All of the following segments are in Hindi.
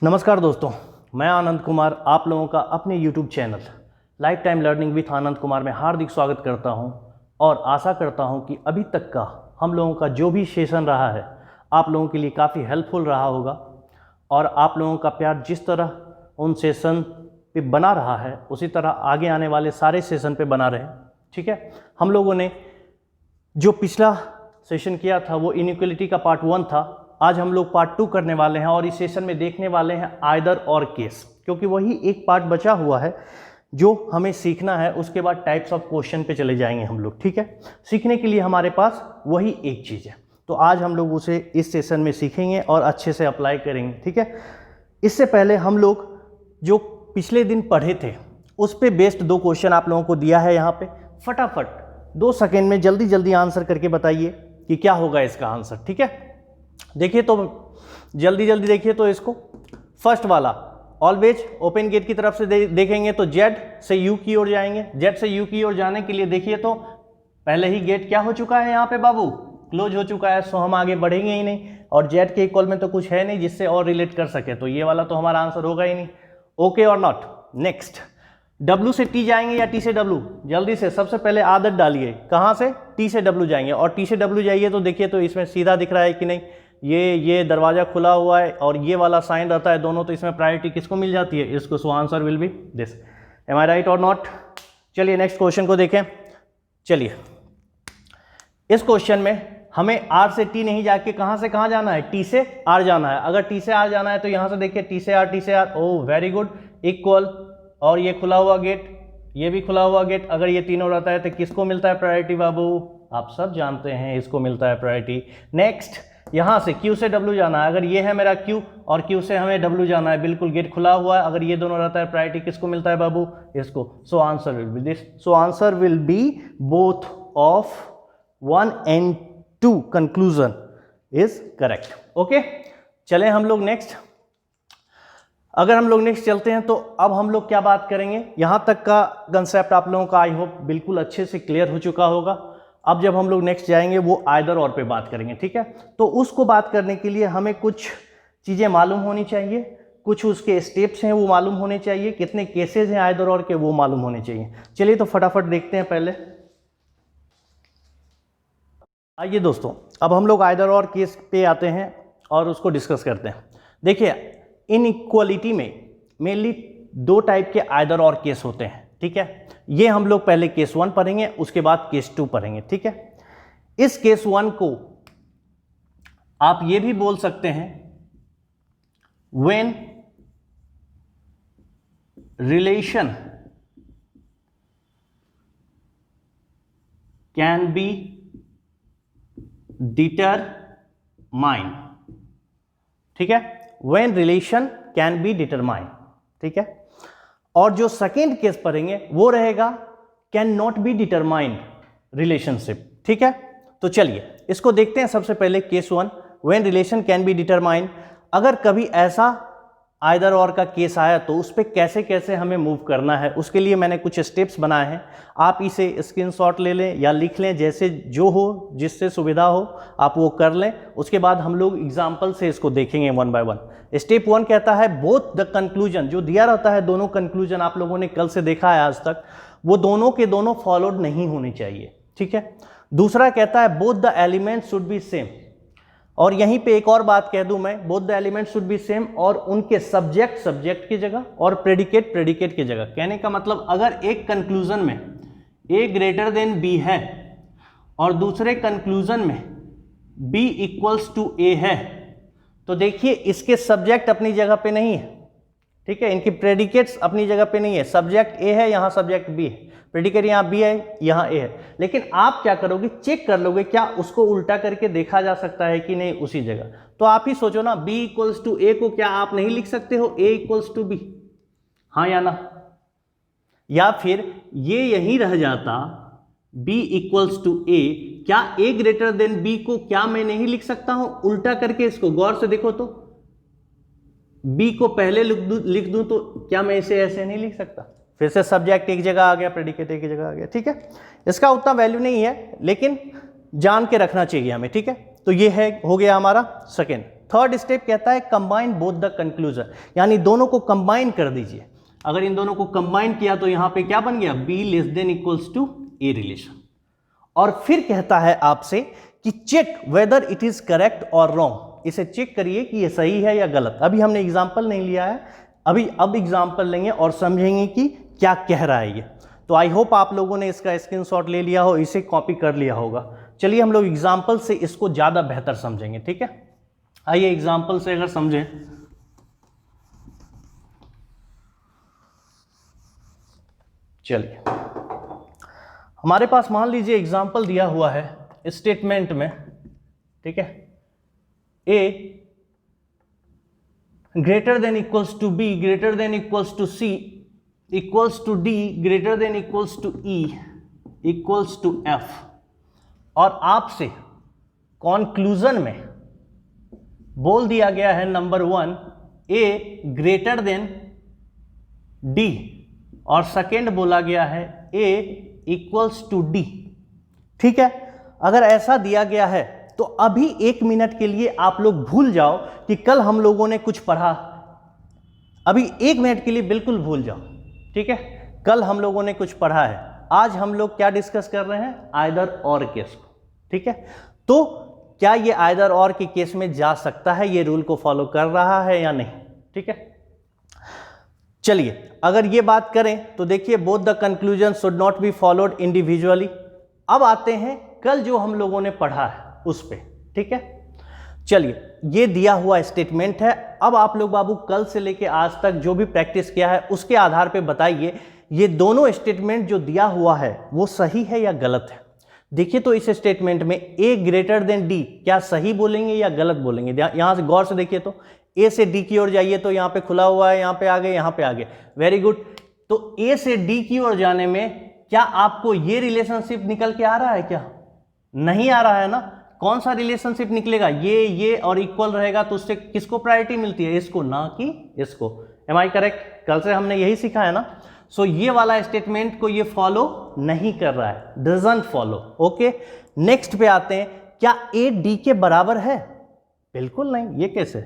नमस्कार दोस्तों, मैं आनंद कुमार आप लोगों का अपने YouTube channel life time learning with Anand Kumar में हार्दिक स्वागत करता हूं और आशा करता हूं कि अभी तक का हम लोगों का जो भी सेशन रहा है आप लोगों के लिए काफ़ी हेल्पफुल रहा होगा और आप लोगों का प्यार जिस तरह उन सेशन पे बना रहा है उसी तरह आगे आने वाले सारे सेशन पे बना रहे। ठीक है, हम लोगों ने जो पिछला सेशन किया था वो इनइक्वालिटी का पार्ट 1 था। आज हम लोग पार्ट 2 करने वाले हैं और इस सेशन में देखने वाले हैं आइदर और केस, क्योंकि वही एक पार्ट बचा हुआ है जो हमें सीखना है। उसके बाद टाइप्स ऑफ क्वेश्चन पे चले जाएंगे हम लोग। ठीक है, सीखने के लिए हमारे पास वही एक चीज़ है, तो आज हम लोग उसे इस सेशन में सीखेंगे और अच्छे से अप्लाई करेंगे। ठीक है, इससे पहले हम लोग जो पिछले दिन पढ़े थे उस पर बेस्ड 2 क्वेश्चन आप लोगों को दिया है। यहाँ पे फटाफट 2 सेकेंड में जल्दी जल्दी आंसर करके बताइए कि क्या होगा इसका आंसर। ठीक है, देखिए तो जल्दी जल्दी देखिए तो इसको फर्स्ट वाला ऑलवेज ओपन गेट की तरफ से देखेंगे तो जेड से यू की ओर जाएंगे। जेड से यू की ओर जाने के लिए देखिए तो पहले ही गेट क्या हो चुका है यहाँ पे बाबू, क्लोज हो चुका है, सो हम आगे बढ़ेंगे ही नहीं और जेड के इक्वल में तो कुछ है नहीं जिससे और रिलेट कर सके, तो ये वाला तो हमारा आंसर होगा ही नहीं। ओके और नॉट। नेक्स्ट W से T जाएंगे या T से W, जल्दी से सबसे पहले आदत डालिए, कहाँ से T से W जाएंगे और T से W जाइए तो देखिए तो इसमें सीधा दिख रहा है कि नहीं, ये दरवाज़ा खुला हुआ है और ये वाला साइन रहता है दोनों, तो इसमें प्रायोरिटी किसको मिल जाती है, इसको। So answer will be this. Am I right और नॉट। चलिए नेक्स्ट क्वेश्चन को देखें। चलिए इस क्वेश्चन में हमें R से T नहीं जाके कहाँ से कहाँ जाना है, T से R जाना है। अगर T से R जाना है तो यहाँ से देखिए T से R, ओ वेरी गुड, इक्वल, और ये खुला हुआ गेट, ये भी खुला हुआ गेट। अगर ये तीनों रहता है तो किसको मिलता है प्रायोरिटी बाबू, आप सब जानते हैं इसको मिलता है प्रायोरिटी। नेक्स्ट यहाँ से Q से W जाना है, अगर ये है मेरा Q और Q से हमें W जाना है, बिल्कुल गेट खुला हुआ है, अगर ये दोनों रहता है प्रायोरिटी किसको मिलता है बाबू, इसको। So answer will be this. So answer will B both of 1 and 2 conclusion is correct. Okay, चले हम लोग नेक्स्ट। अगर हम लोग नेक्स्ट चलते हैं तो अब हम लोग क्या बात करेंगे, यहाँ तक का कंसेप्ट आप लोगों का आई होप बिल्कुल अच्छे से क्लियर हो चुका होगा। अब जब हम लोग नेक्स्ट जाएंगे वो आइदर और पे बात करेंगे। ठीक है, तो उसको बात करने के लिए हमें कुछ चीज़ें मालूम होनी चाहिए, कुछ उसके स्टेप्स हैं वो मालूम होने चाहिए, कितने केसेस हैं आइदर और के वो मालूम होने चाहिए। चलिए तो फटाफट देखते हैं। पहले आइए दोस्तों, अब हम लोग आइदर और केस पे आते हैं और उसको डिस्कस करते हैं। देखिए इनइक्वालिटी में मेनली 2 टाइप के आइदर और केस होते हैं। ठीक है, ये हम लोग पहले केस 1 पढ़ेंगे, उसके बाद केस 2 पढ़ेंगे। ठीक है, इस केस 1 को आप ये भी बोल सकते हैं when relation can be determined. ठीक है, when relation can be determined। ठीक है, और जो सेकेंड केस पढ़ेंगे वो रहेगा can not be determined relationship. ठीक है, तो चलिए इसको देखते हैं। सबसे पहले case 1 when relation can be determined। अगर कभी ऐसा आइदर और का केस आया तो उस पर कैसे कैसे हमें मूव करना है, उसके लिए मैंने कुछ स्टेप्स बनाए हैं। आप इसे स्क्रीनशॉट ले लें या लिख लें, जैसे जो हो, जिससे सुविधा हो आप वो कर लें। उसके बाद हम लोग एग्जाम्पल से इसको देखेंगे 1 by 1। स्टेप 1 कहता है बोथ द कंक्लूजन, जो दिया रहता है दोनों कंक्लूजन आप लोगों ने कल से देखा है आज तक, वो दोनों के दोनों फॉलोड नहीं होने चाहिए। ठीक है, दूसरा कहता है both the element should be same, और यहीं पे एक और बात कह दूं मैं, both the element should be same, और उनके सब्जेक्ट की जगह और प्रेडिकेट की जगह। कहने का मतलब अगर एक कंक्लूजन में A ग्रेटर देन B है और दूसरे कंक्लूजन में B इक्वल्स टू A है, तो देखिए इसके सब्जेक्ट अपनी जगह पे नहीं है। ठीक है, इनकी प्रेडिकेट्स अपनी जगह पे नहीं है। सब्जेक्ट A है, यहाँ सब्जेक्ट B है, प्रेडिकेट यहाँ B है, यहाँ A है। लेकिन आप क्या करोगे, चेक कर लोगे क्या उसको उल्टा करके देखा जा सकता है कि नहीं उसी जगह। तो आप ही सोचो ना, B इक्वल्स टू A को क्या आप नहीं लिख सकते हो A इक्वल्स टू B, हाँ या ना? या फिर ये यहीं रह जाता B इक्वल्स टू A, क्या A ग्रेटर देन B को क्या मैं नहीं लिख सकता हूं उल्टा करके? इसको गौर से देखो तो B को पहले लिख दूं तो क्या मैं इसे ऐसे नहीं लिख सकता? फिर से सब्जेक्ट एक जगह आ गया, प्रेडिकेट एक जगह आ गया। ठीक है, इसका उतना वैल्यू नहीं है लेकिन जान के रखना चाहिए हमें। ठीक है, तो ये है हो गया हमारा सेकेंड। थर्ड स्टेप कहता है कंबाइन बोथ द कंक्लूजन, यानी दोनों को कंबाइन कर दीजिए। अगर इन दोनों को कंबाइन किया तो यहां पे क्या बन गया, B less than equals to A relation. और फिर कहता है आपसे कि check whether it is correct और रॉन्ग, इसे चेक करिए कि ये सही है या गलत। अभी हमने एग्जाम्पल नहीं लिया है, अब एग्जाम्पल लेंगे और समझेंगे कि क्या कह रहा है ये। तो आई होप आप लोगों ने इसका स्क्रीनशॉट ले लिया हो, इसे कॉपी कर लिया होगा। चलिए हम लोग एग्जाम्पल से इसको ज़्यादा बेहतर समझेंगे, ठीक है। आइए एग्जाम्पल से अगर समझें, चलिए हमारे पास मान लीजिए एग्जाम्पल दिया हुआ है स्टेटमेंट में, ठीक है, A greater than equals to B greater than equals to C equals to D greater than equals to E equals to F, और आपसे कॉन्क्लूजन में बोल दिया गया है number 1 A greater than D और सेकेंड बोला गया है ए इक्वल्स टू डी, ठीक है। अगर ऐसा दिया गया है तो अभी 1 मिनट के लिए आप लोग भूल जाओ कि कल हम लोगों ने कुछ पढ़ा, अभी 1 मिनट के लिए बिल्कुल भूल जाओ, ठीक है। कल हम लोगों ने कुछ पढ़ा है, आज हम लोग क्या डिस्कस कर रहे हैं, आइदर और केस को, ठीक है। तो क्या ये आइदर और के केस में जा सकता है, ये रूल को फॉलो कर रहा है या नहीं, ठीक है। चलिए अगर ये बात करें तो देखिए both the conclusion should not be followed individually. अब आते हैं कल जो हम लोगों ने पढ़ा है उस पे, ठीक है। चलिए ये दिया हुआ स्टेटमेंट है, अब आप लोग बाबू कल से लेके आज तक जो भी प्रैक्टिस किया है उसके आधार पे बताइए ये दोनों स्टेटमेंट जो दिया हुआ है वो सही है या गलत है। देखिए तो इस स्टेटमेंट में ए ग्रेटर देन डी क्या सही बोलेंगे या गलत बोलेंगे, यहां से गौर से देखिए तो ए से डी की ओर जाइए तो यहां पे खुला हुआ है, यहां पे आ गए, यहां पे आ गए, वेरी गुड। तो ए से डी की ओर जाने में क्या आपको ये रिलेशनशिप निकल के आ रहा है, क्या नहीं आ रहा है ना। कौन सा रिलेशनशिप निकलेगा, ये और इक्वल रहेगा तो उससे किसको प्रायोरिटी मिलती है, इसको, ना कि इसको। एम आई करेक्ट, कल से हमने यही सीखा है ना। सो ये वाला स्टेटमेंट को ये फॉलो नहीं कर रहा है, डजंट फॉलो, ओके। नेक्स्ट पे आते हैं, क्या ए डी के बराबर है, बिल्कुल नहीं, ये कैसे,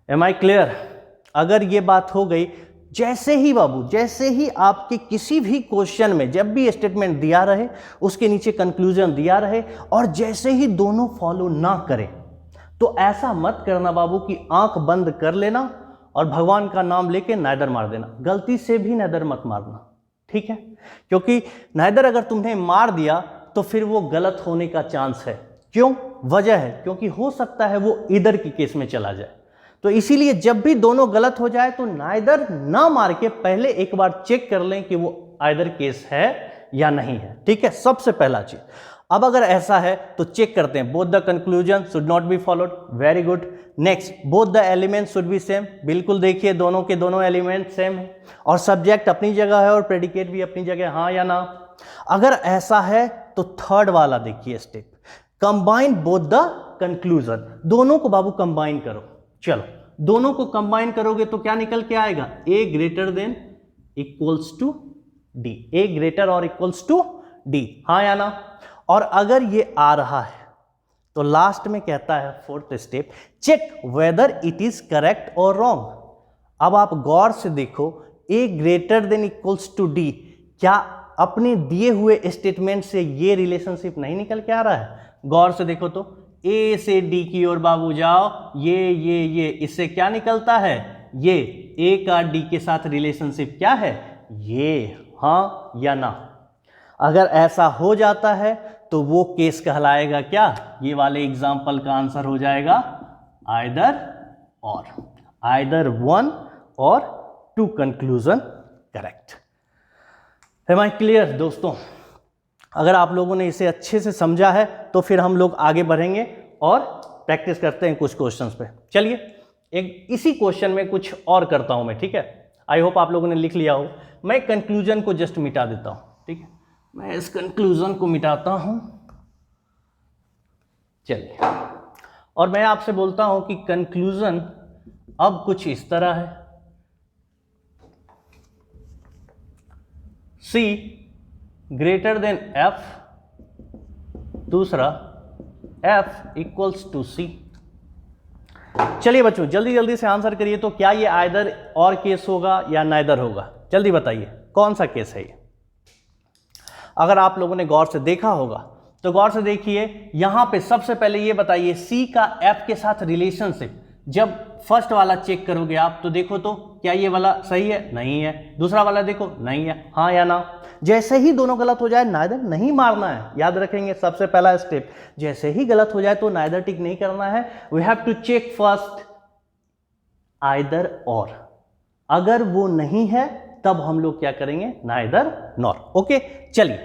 एम आई क्लियर। अगर ये बात हो गई, जैसे ही बाबू जैसे ही आपके किसी भी क्वेश्चन में जब भी स्टेटमेंट दिया रहे उसके नीचे कंक्लूजन दिया रहे और जैसे ही दोनों फॉलो ना करें तो ऐसा मत करना बाबू कि आंख बंद कर लेना और भगवान का नाम लेके नाइदर मार देना। गलती से भी नाइदर मत मारना, ठीक है, क्योंकि नाइदर अगर तुमने मार दिया तो फिर वो गलत होने का चांस है। क्यों, वजह है क्योंकि हो सकता है वो इधर की केस में चला जाए। तो इसीलिए जब भी दोनों गलत हो जाए तो नाइदर ना मार के पहले एक बार चेक कर लें कि वो आइदर केस है या नहीं है, ठीक है, सबसे पहला चीज। अब अगर ऐसा है तो चेक करते हैं, both the conclusion should not be followed, very good. Next, both the elements should be same, बिल्कुल देखिए दोनों के दोनों एलिमेंट सेम है और सब्जेक्ट अपनी जगह है और प्रेडिकेट भी अपनी जगह, हाँ या ना। अगर ऐसा है तो थर्ड वाला देखिए step, combine both the conclusion, दोनों को बाबू कंबाइन करो। चलो दोनों को कंबाइन करोगे तो क्या निकल के आएगा, A greater than equals to D, A greater और इक्वल्स टू डी, हाँ या ना। और अगर ये आ रहा है तो लास्ट में कहता है fourth step, check whether it is correct और रॉन्ग। अब आप गौर से देखो, A greater than equals to D, क्या अपने दिए हुए स्टेटमेंट से ये रिलेशनशिप नहीं निकल के आ रहा है। गौर से देखो तो ए से डी की ओर बाबू जाओ, ये इससे क्या निकलता है, ये ए का डी के साथ रिलेशनशिप क्या है, ये, हाँ या ना। अगर ऐसा हो जाता है तो वो केस कहलाएगा क्या, ये वाले एग्जाम्पल का आंसर हो जाएगा आइदर और, आइदर 1 और 2 conclusion correct. Am I clear दोस्तों। अगर आप लोगों ने इसे अच्छे से समझा है तो फिर हम लोग आगे बढ़ेंगे और प्रैक्टिस करते हैं कुछ क्वेश्चंस पे। चलिए एक इसी क्वेश्चन में कुछ और करता हूं मैं, ठीक है। आई होप आप लोगों ने लिख लिया हो। मैं कंक्लूजन को जस्ट मिटा देता हूं, ठीक है, मैं इस कंक्लूजन को मिटाता हूं। चलिए, और मैं आपसे बोलता हूं कि कंक्लूजन अब कुछ इस तरह है, C ग्रेटर देन F, दूसरा F इक्वल्स टू C। चलिए बच्चों जल्दी जल्दी से आंसर करिए। तो क्या ये आइदर और केस होगा या नाइदर होगा? जल्दी बताइए कौन सा केस है ये। अगर आप लोगों ने गौर से देखा होगा तो गौर से देखिए, यहां पे सबसे पहले ये बताइए सी का एफ के साथ रिलेशनशिप। जब फर्स्ट वाला चेक करोगे आप तो देखो तो क्या ये वाला सही है? नहीं है। दूसरा वाला देखो, नहीं है। हाँ या ना? जैसे ही दोनों गलत हो जाए नाइदर नहीं मारना है, याद रखेंगे सबसे पहला स्टेप। जैसे ही गलत हो जाए तो नाइदर टिक नहीं करना है। We have to check first either और। अगर वो नहीं है तब हम लोग क्या करेंगे? Neither nor. ओके चलिए,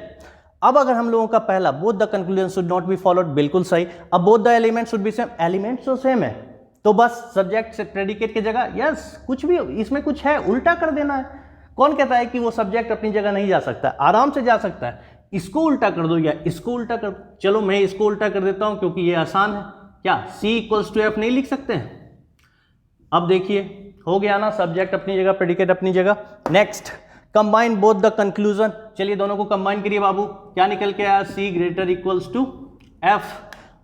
अब अगर हम लोगों का पहला both the conclusion should not be followed, बिल्कुल सही। अब both the element should be same, elements तो सेम है तो बस सब्जेक्ट से प्रेडिकेट की जगह यस कुछ भी इसमें कुछ है उल्टा कर देना है। कौन कहता है कि वो सब्जेक्ट अपनी जगह नहीं जा सकता? आराम से जा सकता है। इसको उल्टा कर दो या इसको उल्टा कर दो। चलो मैं इसको उल्टा कर देता हूं क्योंकि ये आसान है। क्या C इक्वल्स टू एफ नहीं लिख सकते हैं? अब देखिए हो गया ना, सब्जेक्ट अपनी जगह प्रेडिकेट अपनी जगह। Next, combine both the conclusion. चलिए दोनों को कंबाइन करिए बाबू। क्या निकल के आया? C greater equals to F.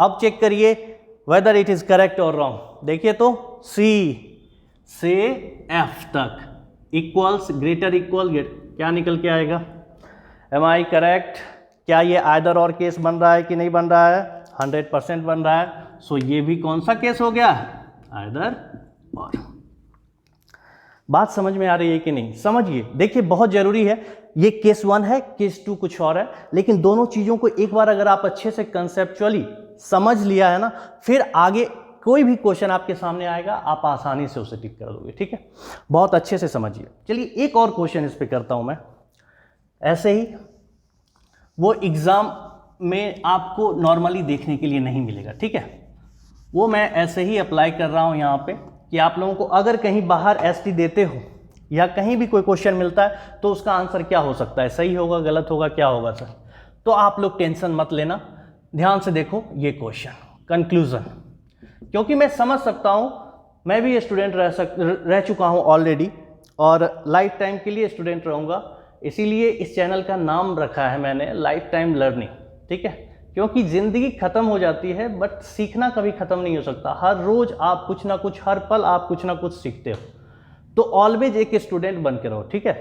अब चेक करिए वेदर इट इज करेक्ट और रॉन्ग। देखिए तो C से F तक इक्वल्स ग्रेटर इक्वल क्या निकल के आएगा? Am I correct? क्या ये आइदर और केस बन रहा है कि नहीं बन रहा है? 100% बन रहा है। सो ये भी कौन सा केस हो गया? आइदर और। बात समझ में आ रही है कि नहीं? समझिए, देखिए बहुत जरूरी है। ये केस 1 है, केस 2 कुछ और है, लेकिन दोनों चीजों को एक बार अगर आप अच्छे से कंसेप्चुअली समझ लिया है ना, फिर आगे कोई भी क्वेश्चन आपके सामने आएगा आप आसानी से उसे टिक कर दोगे। ठीक है, बहुत अच्छे से समझिए। चलिए एक और क्वेश्चन इस पे करता हूं मैं। ऐसे ही वो एग्जाम में आपको नॉर्मली देखने के लिए नहीं मिलेगा। ठीक है, वो मैं ऐसे ही अप्लाई कर रहा हूं यहां पे कि आप लोगों को अगर कहीं बाहर एसटी देते हो या कहीं भी कोई क्वेश्चन मिलता है तो उसका आंसर क्या हो सकता है? सही होगा, गलत होगा, क्या होगा सर? तो आप लोग टेंशन मत लेना, ध्यान से देखो ये क्वेश्चन कंक्लूजन, क्योंकि मैं समझ सकता हूं, मैं भी स्टूडेंट रह चुका हूं ऑलरेडी और लाइफ टाइम के लिए स्टूडेंट रहूंगा। इसीलिए इस चैनल का नाम रखा है मैंने लाइफ टाइम लर्निंग। ठीक है, क्योंकि ज़िंदगी ख़त्म हो जाती है बट सीखना कभी ख़त्म नहीं हो सकता। हर रोज़ आप कुछ ना कुछ, हर पल आप कुछ ना कुछ सीखते हो। तो ऑलवेज एक स्टूडेंट बन के रहो। ठीक है,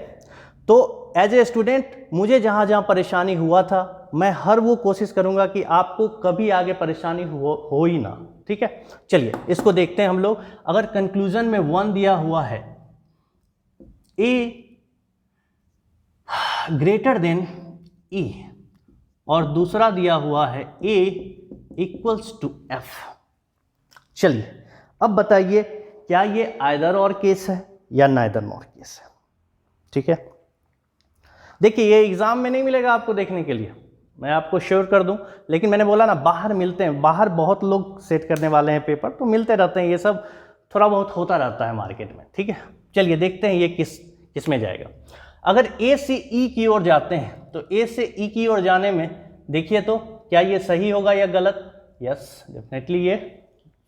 तो एज ए स्टूडेंट मुझे जहाँ जहाँ परेशानी हुआ था मैं हर वो कोशिश करूँगा कि आपको कभी आगे परेशानी हो ही ना। ठीक है, चलिए इसको देखते हैं हम लोग। अगर कंक्लूजन में 1 दिया हुआ है ए ग्रेटर देन ई और दूसरा दिया हुआ है A इक्वल्स टू F। चलिए अब बताइए क्या ये आइदर और केस है या नाइदर नॉर केस है? ठीक है, देखिए ये एग्जाम में नहीं मिलेगा आपको देखने के लिए, मैं आपको श्योर कर दूं, लेकिन मैंने बोला ना बाहर मिलते हैं, बाहर बहुत लोग सेट करने वाले हैं पेपर, तो मिलते रहते हैं, ये सब थोड़ा बहुत होता रहता है मार्केट में। ठीक है, चलिए देखते हैं ये किस में जाएगा। अगर ए से ई की ओर जाते हैं तो ए से ई की ओर जाने में देखिए तो क्या ये सही होगा या गलत? यस, डेफिनेटली ये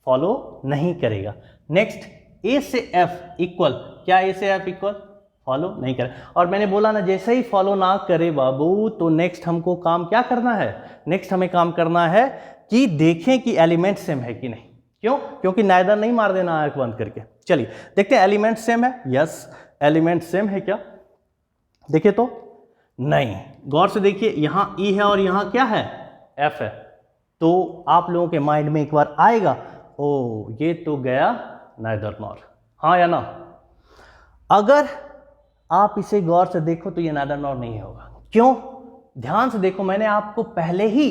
फॉलो नहीं करेगा। नेक्स्ट, ए से एफ इक्वल, क्या ए से एफ इक्वल? फॉलो नहीं करे। और मैंने बोला ना जैसे ही फॉलो ना करे बाबू तो नेक्स्ट हमको काम क्या करना है? नेक्स्ट हमें काम करना है कि देखें कि एलिमेंट सेम है कि नहीं। क्यों? क्योंकि नाइदर नहीं मार देना आंख बंद करके। चलिए देखते हैं एलिमेंट सेम है। यस, एलिमेंट सेम है क्या? देखिए तो नहीं, गौर से देखिए, यहां ई है और यहां क्या है? एफ है। तो आप लोगों के माइंड में एक बार आएगा, ओ ये तो गया नाइदर नॉर। हाँ या ना? अगर आप इसे गौर से देखो तो ये नाइदर नॉर नहीं होगा। क्यों? ध्यान से देखो, मैंने आपको पहले ही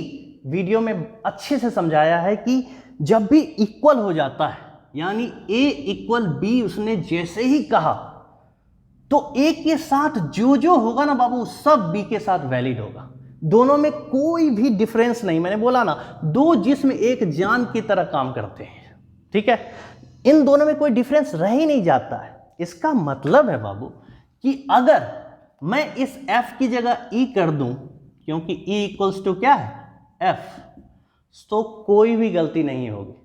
वीडियो में अच्छे से समझाया है कि जब भी इक्वल हो जाता है, यानी ए इक्वल बी उसने जैसे ही कहा, तो ए के साथ जो होगा ना बाबू सब बी के साथ वैलिड होगा। दोनों में कोई भी डिफरेंस नहीं। मैंने बोला ना, दो जिस्म एक जान की तरह काम करते हैं। ठीक है, इन दोनों में कोई डिफरेंस रह ही नहीं जाता है। इसका मतलब है बाबू कि अगर मैं इस f की जगह e कर दूं, क्योंकि e इक्वल्स टू क्या है? f, तो कोई भी गलती नहीं होगी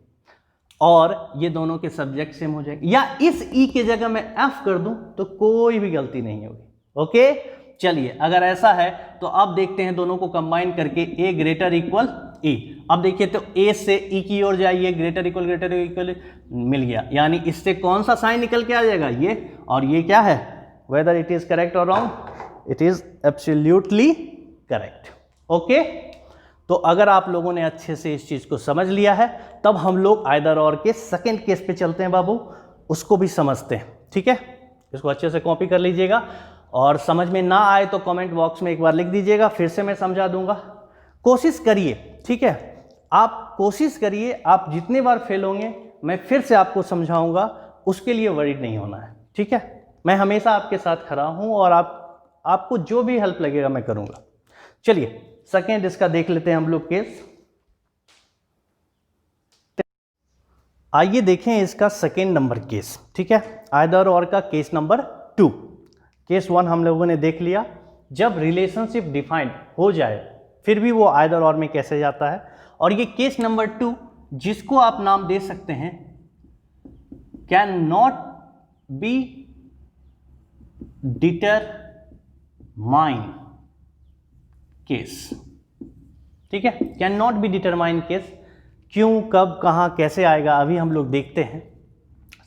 और ये दोनों के सब्जेक्ट सेम हो जाएंगे। या इस e की जगह मैं f कर दूं तो कोई भी गलती नहीं होगी। ओके, चलिए अगर ऐसा है तो अब देखते हैं दोनों को कंबाइन करके a ग्रेटर इक्वल ए। अब देखिए तो ए से ई की ओर जाइए, ग्रेटर इक्वल मिल गया, यानी इससे कौन सा साइन निकल के आ जाएगा, ये, और ये क्या है, वेदर इट इज करेक्ट और wrong, it is absolutely correct. Okay, तो अगर आप लोगों ने अच्छे से इस चीज को समझ लिया है, तब हम लोग आइदर और के सेकंड केस पे चलते हैं बाबू, उसको भी समझते हैं। ठीक है, इसको अच्छे से कॉपी कर लीजिएगा, और समझ में ना आए तो कमेंट बॉक्स में एक बार लिख दीजिएगा, फिर से मैं समझा दूंगा। कोशिश करिए, ठीक है, आप कोशिश करिए, आप जितने बार फेल होंगे मैं फिर से आपको समझाऊंगा, उसके लिए वरीड नहीं होना है। ठीक है, मैं हमेशा आपके साथ खड़ा हूं, और आपको जो भी हेल्प लगेगा मैं करूंगा। चलिए सेकेंड इसका देख लेते हैं हम लोग केस। आइए देखें इसका सेकेंड नंबर केस। ठीक है, आइदर और का केस नंबर 2। केस 1 हम लोगों ने देख लिया, जब रिलेशनशिप डिफाइंड हो जाए फिर भी वो आइदर और में कैसे जाता है। और ये केस नंबर 2, जिसको आप नाम दे सकते हैं can not be determine case. ठीक है, can not be determine case, क्यों, कब, कहां, कैसे आएगा, अभी हम लोग देखते हैं।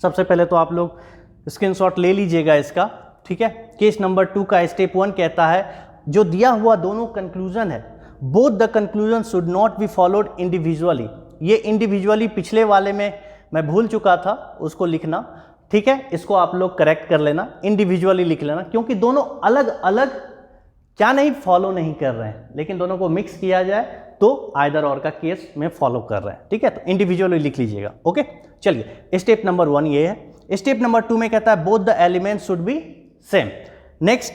सबसे पहले तो आप लोग स्क्रीनशॉट ले लीजिएगा इसका। ठीक है, केस नंबर 2 का स्टेप 1 कहता है, जो दिया हुआ दोनों कंक्लूजन है, both the conclusion should not be followed individually. ये इंडिविजुअली पिछले वाले में मैं भूल चुका था उसको लिखना। ठीक है, इसको आप लोग करेक्ट कर लेना, इंडिविजुअली लिख लेना, क्योंकि दोनों अलग अलग क्या नहीं फॉलो नहीं कर रहे हैं, लेकिन दोनों को मिक्स किया जाए तो आइदर और का केस में फॉलो कर रहे हैं। ठीक है, तो इंडिविजुअली लिख लीजिएगा। ओके, चलिए स्टेप नंबर 1 ये है। स्टेप नंबर 2 में कहता है both the element should be same. Next,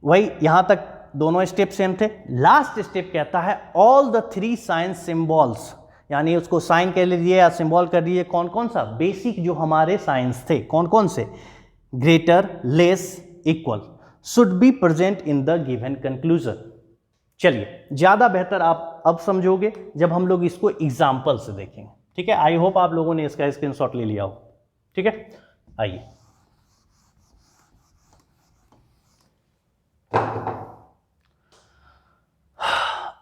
वही यहां तक दोनों स्टेप सेम थे। लास्ट स्टेप कहता है ऑल द 3 साइन सिंबल्स, यानी उसको साइन कह लीजिए या सिंबल कर दीजिए, कौन कौन सा बेसिक जो हमारे साइंस थे, कौन कौन से, greater, less, equal, should be present in the given conclusion. चलिए ज्यादा बेहतर आप अब समझोगे जब हम लोग इसको एग्जाम्पल से देखेंगे। ठीक है, आई होप आप लोगों ने इसका स्क्रीनशॉट ले लिया हो। ठीक है, आइए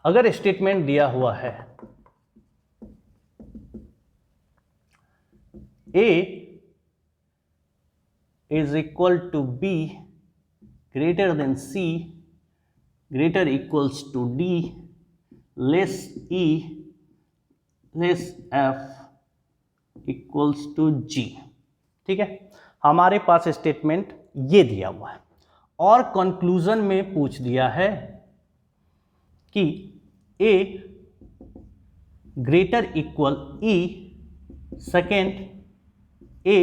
अगर स्टेटमेंट दिया हुआ है A is equal to B greater than C greater equals to D less E less F equals to G। ठीक है, हमारे पास स्टेटमेंट ये दिया हुआ है, और कंक्लूजन में पूछ दिया है कि A greater equal E second A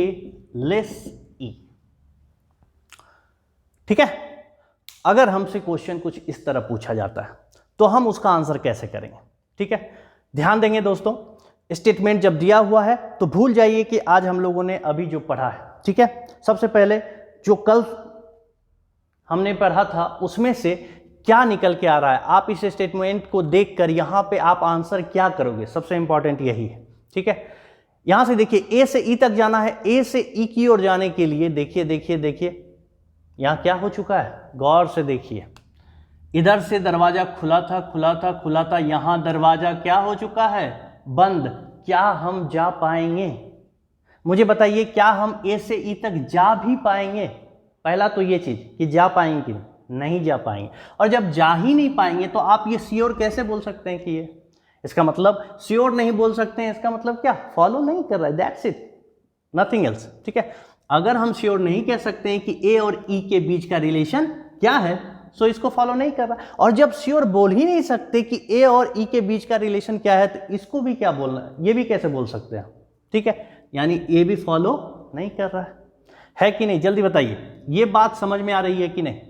less E। ठीक है, अगर हमसे क्वेश्चन कुछ इस तरह पूछा जाता है तो हम उसका आंसर कैसे करेंगे। ठीक है, ध्यान देंगे दोस्तों, स्टेटमेंट जब दिया हुआ है तो भूल जाइए कि आज हम लोगों ने अभी जो पढ़ा है। ठीक है, सबसे पहले जो कल हमने पढ़ा था उसमें से क्या निकल के आ रहा है, आप इस स्टेटमेंट को देखकर यहां पे आप आंसर क्या करोगे, सबसे इंपॉर्टेंट यही है। ठीक है, यहां से देखिए ए से ई तक जाना है, ए से ई की ओर जाने के लिए देखिए देखिए देखिए यहां क्या हो चुका है, गौर से देखिए, इधर से दरवाजा खुला था खुला था खुला था, यहां दरवाजा क्या हो चुका है, बंद। क्या हम जा पाएंगे, मुझे बताइए, क्या हम ए से ई तक जा भी पाएंगे? पहला तो ये चीज कि जा पाएंगे, नहीं जा पाएंगे। और जब जा ही नहीं पाएंगे तो आप ये श्योर कैसे बोल सकते हैं कि ये, इसका मतलब श्योर नहीं बोल सकते हैं, इसका मतलब क्या, फॉलो नहीं कर रहा है, दैट्स इट, नथिंग एल्स। ठीक है, अगर हम श्योर नहीं कह सकते हैं कि ए और ई के बीच का रिलेशन क्या है, सो इसको फॉलो नहीं कर रहा। और जब श्योर बोल ही नहीं सकते कि ए और ई के बीच का रिलेशन क्या है, तो इसको भी क्या बोलना है, ये भी कैसे बोल सकते हैं। ठीक है, यानी ए भी फॉलो नहीं कर रहा है कि नहीं, जल्दी बताइए, ये बात समझ में आ रही है कि नहीं।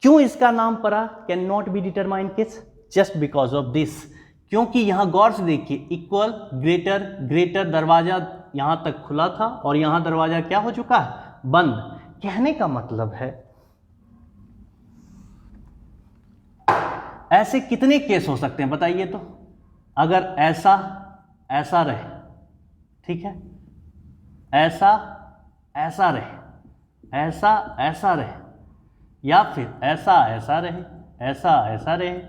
क्यों इसका नाम पड़ा can not be determine case, just because of this, क्योंकि यहां गौर से देखिए, इक्वल, ग्रेटर, ग्रेटर, दरवाजा यहां तक खुला था और यहां दरवाजा क्या हो चुका है, बंद। कहने का मतलब है ऐसे कितने केस हो सकते हैं बताइए तो, अगर ऐसा ऐसा रहे, ठीक है, ऐसा ऐसा रहे, ऐसा ऐसा रहे, या फिर ऐसा ऐसा रहे, ऐसा ऐसा रहे,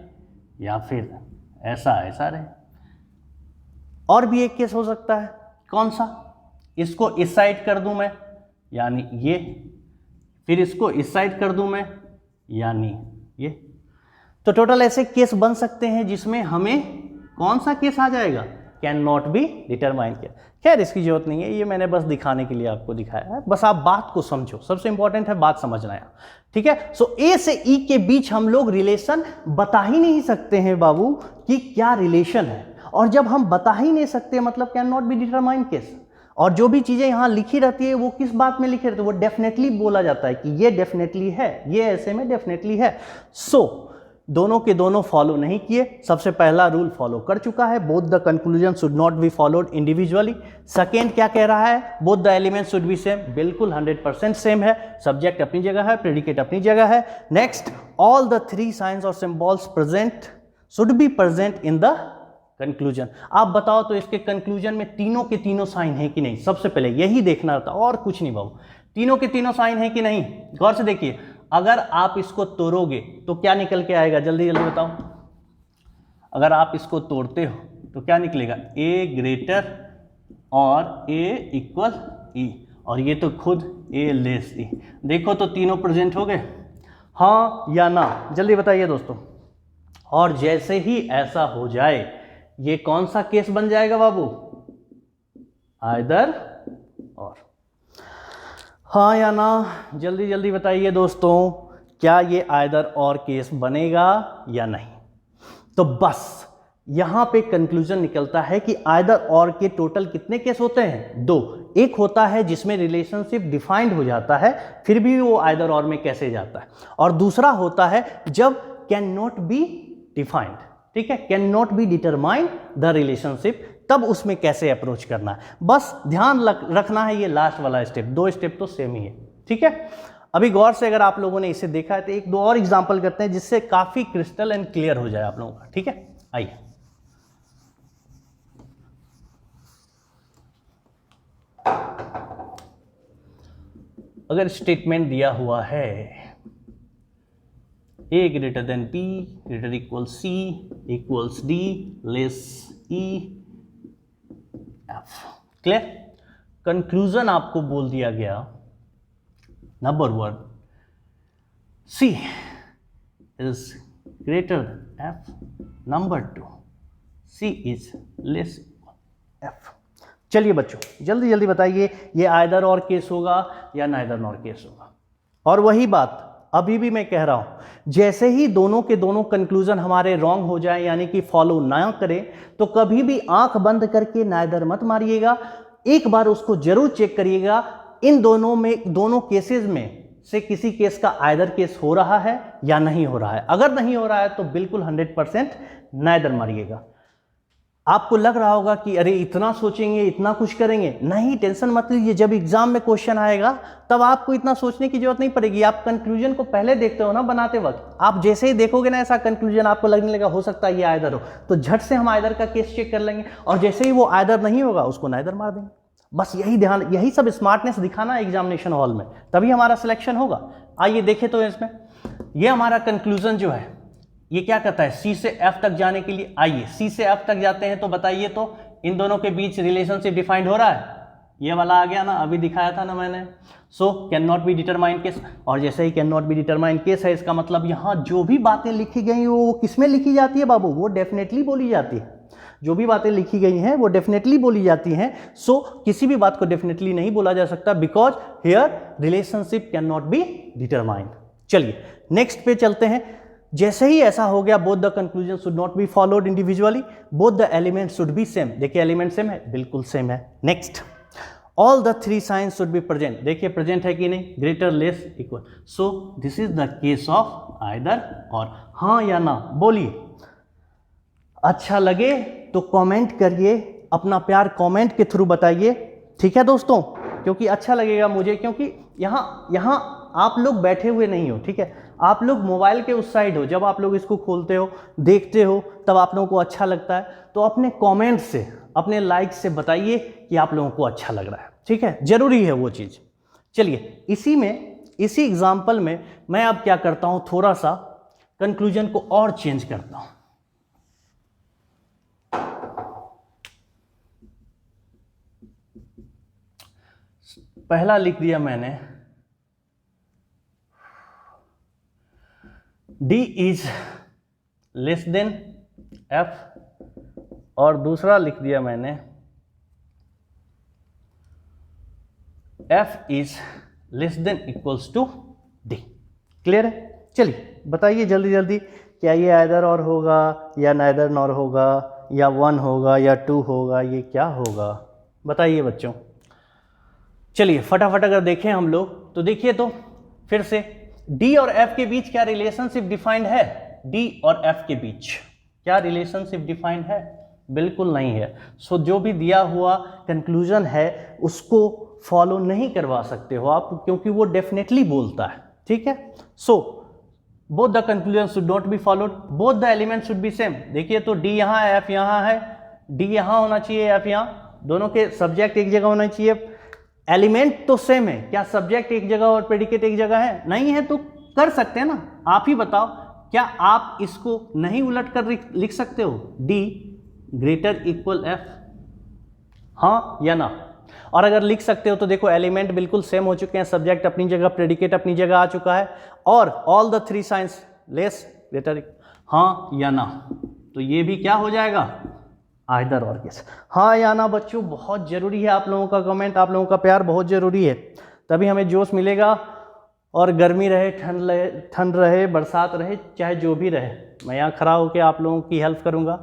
या फिर ऐसा ऐसा रहे। और भी एक केस हो सकता है, कौन सा? इसको इस साइड कर दूं मैं, यानी ये, फिर इसको इस साइड कर दूं मैं, यानी ये। तो टोटल ऐसे केस बन सकते हैं जिसमें हमें कौन सा केस आ जाएगा? कैन नॉट बी डिटरमाइन किया। खैर इसकी जरूरत नहीं है, ये मैंने बस दिखाने के लिए आपको दिखाया है, बस आप बात को समझो, सबसे इंपॉर्टेंट है बात समझना है, ठीक है। सो ए से ई के बीच हम लोग रिलेशन बता ही नहीं सकते हैं बाबू कि क्या रिलेशन है, और जब हम बता ही नहीं सकते मतलब can not be determine case. और जो भी चीजें यहां लिखी रहती है वो किस बात में लिखी रहती है? वो डेफिनेटली बोला जाता है कि ये डेफिनेटली है, ये ऐसे में डेफिनेटली है। सो दोनों के दोनों फॉलो नहीं किए। सबसे पहला रूल फॉलो कर चुका है, both the conclusion should not be followed individually. Second क्या कह रहा है? Both the element should be same, बिल्कुल 100% सेम है। सब्जेक्ट अपनी जगह है, प्रेडिकेट अपनी जगह है। Next, all the three signs और symbols present should be present in the conclusion. आप बताओ तो इसके कंक्लूजन में तीनों के तीनों साइन है कि नहीं? सबसे पहले यही देखना था और कुछ नहीं बाबू, तीनों के तीनों साइन है कि नहीं। गौर से देखिए, अगर आप इसको तोड़ोगे तो क्या निकल के आएगा? जल्दी जल्दी बताओ। अगर आप इसको तोड़ते हो तो क्या निकलेगा? ए ग्रेटर और ए इक्वल ई, और ये तो खुद ए लेस ई। देखो तो तीनों प्रेजेंट हो गए, हाँ या ना? जल्दी बताइए दोस्तों। और जैसे ही ऐसा हो जाए ये कौन सा केस बन जाएगा बाबू? आइदर और। हाँ या ना? जल्दी जल्दी बताइए दोस्तों, क्या ये आइदर और केस बनेगा या नहीं? तो बस यहां पे कंक्लूजन निकलता है कि आइदर और के टोटल कितने केस होते हैं? दो। एक होता है जिसमें रिलेशनशिप डिफाइंड हो जाता है फिर भी वो आइदर और में कैसे जाता है, और दूसरा होता है जब कैन नॉट बी डिफाइंड, ठीक है, can not be determine the relationship, तब उसमें कैसे अप्रोच करना है। बस ध्यान रखना है ये लास्ट वाला स्टेप, दो स्टेप तो सेम ही है, ठीक है। अभी गौर से अगर आप लोगों ने इसे देखा है तो एक दो और एग्जांपल करते हैं जिससे काफी क्रिस्टल एंड क्लियर हो जाए आप लोगों का, ठीक है। आइए, अगर स्टेटमेंट दिया हुआ है A greater than B greater equal C equals D less E F, clear. Conclusion आपको बोल दिया गया number 1 C is greater than F, number 2 C is less F। चलिए बच्चों जल्दी जल्दी बताइए ये आइदर और केस होगा या नाइदर और केस होगा। और वही बात अभी भी मैं कह रहा हूं, जैसे ही दोनों के दोनों कंक्लूजन हमारे रॉन्ग हो जाए यानी कि फॉलो ना करें तो कभी भी आंख बंद करके नाइदर मत मारिएगा, एक बार उसको जरूर चेक करिएगा इन दोनों में, दोनों केसेस में से किसी केस का आइदर केस हो रहा है या नहीं हो रहा है। अगर नहीं हो रहा है तो बिल्कुल 100% नाइदर मारिएगा। आपको लग रहा होगा कि अरे इतना सोचेंगे इतना कुछ करेंगे, नहीं, टेंशन मत लीजिए, जब एग्जाम में क्वेश्चन आएगा तब आपको इतना सोचने की जरूरत नहीं पड़ेगी। आप कंक्लूजन को पहले देखते हो ना बनाते वक्त, आप जैसे ही देखोगे ना ऐसा कंक्लूजन आपको लगने लगा हो सकता है ये आइदर हो, तो झट से हम आइदर का केस चेक कर लेंगे, और जैसे ही वो आइदर नहीं होगा उसको नाइदर मार देंगे। बस यही ध्यान, यही सब स्मार्टनेस दिखाना है एग्जामिनेशन हॉल में, तभी हमारा सिलेक्शन होगा। आइए देखें तो इसमें ये हमारा कंक्लूजन जो है ये क्या कहता है? सी से एफ तक जाने के लिए, आइए सी से एफ तक जाते हैं तो बताइए तो इन दोनों के बीच रिलेशनशिप डिफाइंड हो रहा है? ये वाला आ गया ना, अभी दिखाया था ना मैंने। So can not be determine case, और जैसे he can not be determine case है इसका मतलब यहाँ जो भी बातें लिखी गई वो किस में लिखी जाती है बाबू? वो डेफिनेटली बोली जाती है। जो भी बातें लिखी गई हैं वो डेफिनेटली बोली जाती हैं। सो किसी भी बात को डेफिनेटली नहीं बोला जा सकता, because here relationship can not be determined. चलिए नेक्स्ट पे चलते हैं। जैसे ही ऐसा हो गया, both the conclusion should not be followed individually, both the element should be same. देखिए एलिमेंट सेम है, बिल्कुल सेम है। Next, all the three science should be present. देखिए प्रेजेंट है कि नहीं? Greater less equal. So this is the case of either और। हाँ या ना बोलिए। अच्छा लगे तो कमेंट करिए, अपना प्यार कमेंट के थ्रू बताइए, ठीक है दोस्तों, क्योंकि अच्छा लगेगा मुझे, क्योंकि यहाँ आप लोग बैठे हुए नहीं हो, ठीक है, आप लोग मोबाइल के उस साइड हो। जब आप लोग इसको खोलते हो देखते हो तब आप लोगों को अच्छा लगता है, तो अपने कमेंट से अपने लाइक से बताइए कि आप लोगों को अच्छा लग रहा है, ठीक है, जरूरी है वो चीज़। चलिए इसी एग्जाम्पल में मैं अब क्या करता हूँ, थोड़ा सा कंक्लूजन को और चेंज करता हूँ। पहला लिख दिया मैंने D is less than F, और दूसरा लिख दिया मैंने F is less than equals to D। Clear है? चलिए बताइए जल्दी जल्दी, क्या ये आइदर और होगा या नाइदर नॉर होगा या 1 होगा या 2 होगा, ये क्या होगा बताइए बच्चों। चलिए फटाफट अगर देखें हम लोग तो देखिए तो फिर से D और F के बीच क्या रिलेशनशिप डिफाइंड है? D और F के बीच क्या रिलेशनशिप डिफाइंड है? बिल्कुल नहीं है। सो जो भी दिया हुआ कंक्लूजन है उसको फॉलो नहीं करवा सकते हो आप, क्योंकि वो डेफिनेटली बोलता है। ठीक है? So both the conclusion should not be followed, both the element should be same. देखिए तो D यहाँ है, F यहाँ है, D यहाँ होना चाहिए, F यहाँ, दोनों के सब्जेक्ट एक जगह होना चाहिए। एलिमेंट तो सेम है, क्या सब्जेक्ट एक जगह और प्रेडिकेट एक जगह है? नहीं है, तो कर सकते हैं ना। आप ही बताओ, क्या आप इसको नहीं उलट कर लिख सकते हो? D ग्रेटर इक्वल F, हाँ या ना? और अगर लिख सकते हो तो देखो एलिमेंट बिल्कुल सेम हो चुके हैं, सब्जेक्ट अपनी जगह, प्रेडिकेट अपनी जगह आ चुका है, और all the 3 science less greater, हाँ या ना? तो ये भी क्या हो जाएगा? आइदर और केस। हाँ या ना बच्चों, बहुत जरूरी है आप लोगों का कमेंट, आप लोगों का प्यार बहुत जरूरी है, तभी हमें जोश मिलेगा। और गर्मी रहे, ठंड रहे, बरसात रहे, चाहे जो भी रहे, मैं यहाँ खड़ा होकर आप लोगों की हेल्प करूँगा,